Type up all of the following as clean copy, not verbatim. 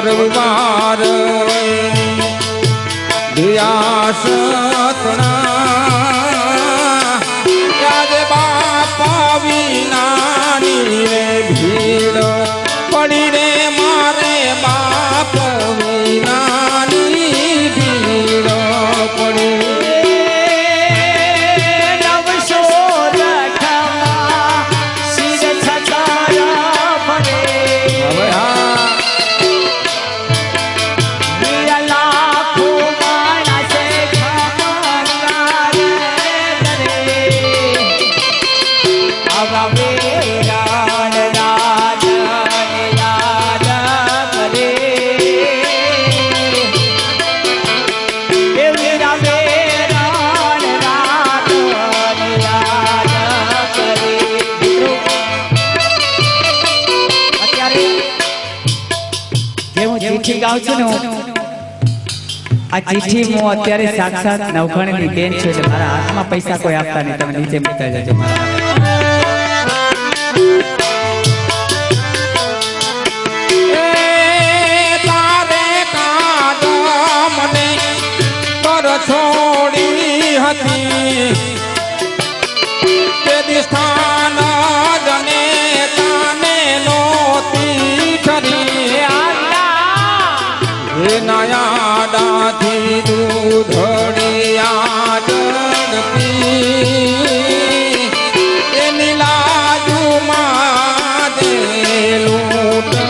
રવિવાર આજે બાપા વિનાની રે ભીડ પડી રે મારે બાપ વિનાની ભીડ પડી આ ચિઠ્ઠી હું અત્યારે સાક્ષાત નવઘણની બેન છે એટલે મારા હાથમાં પૈસા કોઈ આપતા નહીં, તમે નીચે મૂકતા જજો મારા છોડી હતી તે દિસ્થાન જને તાને નોતી ઠરી હે નયાડાથી દૂધડિયા જણતી એની લાજુમાં દે લૂંટ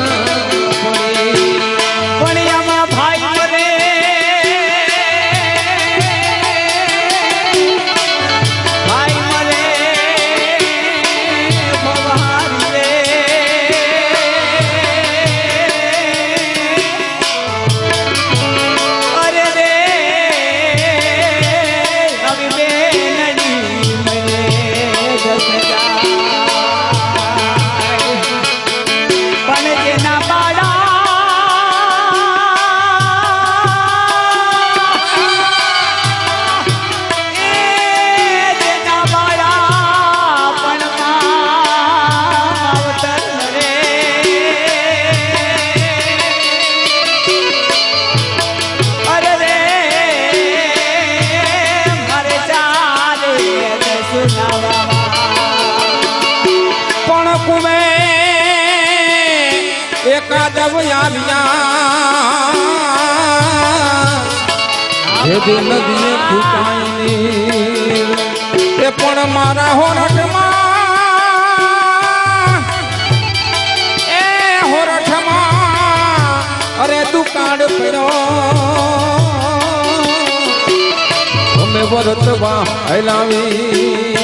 નદીએ ફૂટાઈ એ પણ મારા હોરઠમાં એ હોરઠમાં અરે દુકાળ પડ્યો અમે વરતવા હલાવી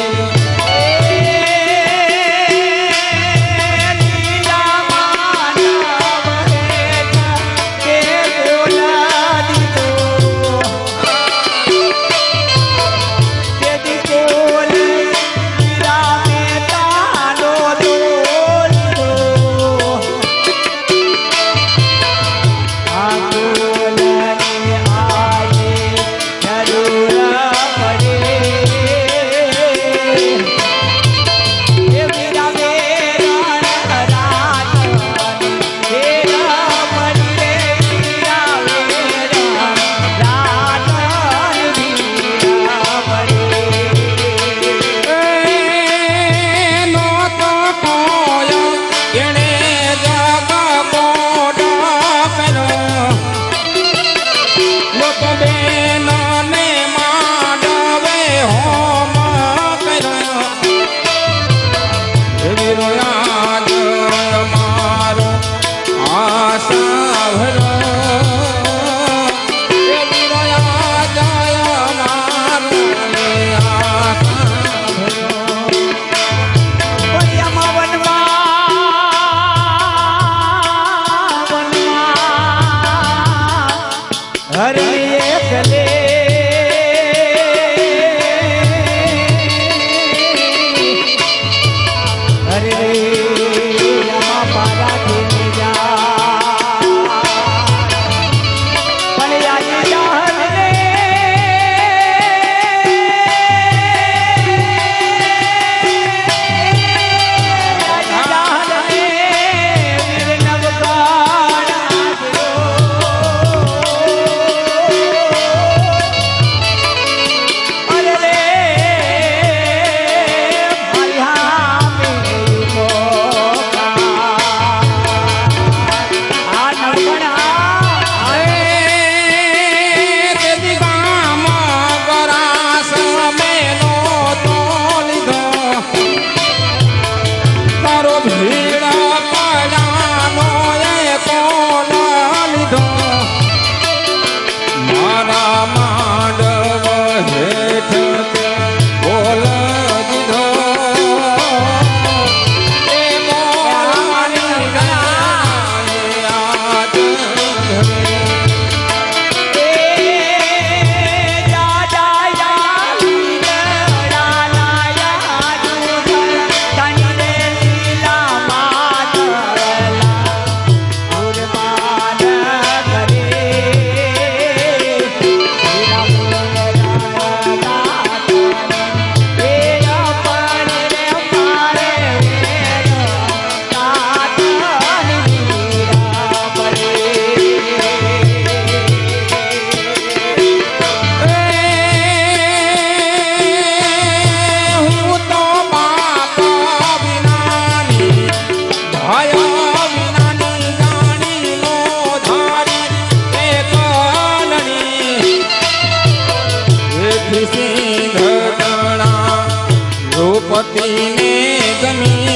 પતિને ગમી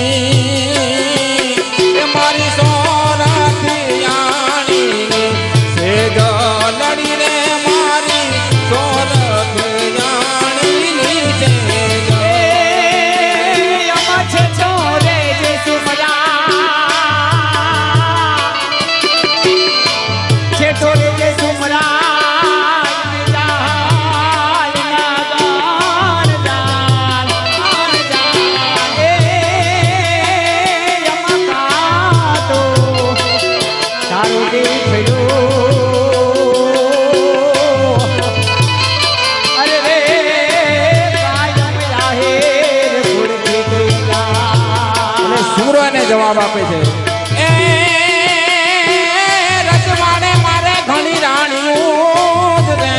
એ મારી સોરઠ યાણી સેજ લડી રે મારી સોરઠ યાણી છે યમા છે ચોરે જે સુમરા છે ચોરે જે સુમરા જવાબ આપે છે એ રજવાડે મારે ઘણી રાણીઓ રે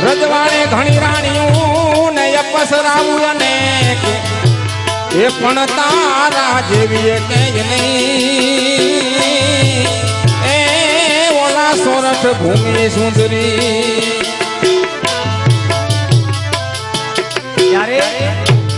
રજવાડે ઘણી રાણીઓ ને પસરાવું અને એ પણ તારા જેવી કે નહીં એ ઓલા સોરઠ ભૂમિ સુંદરી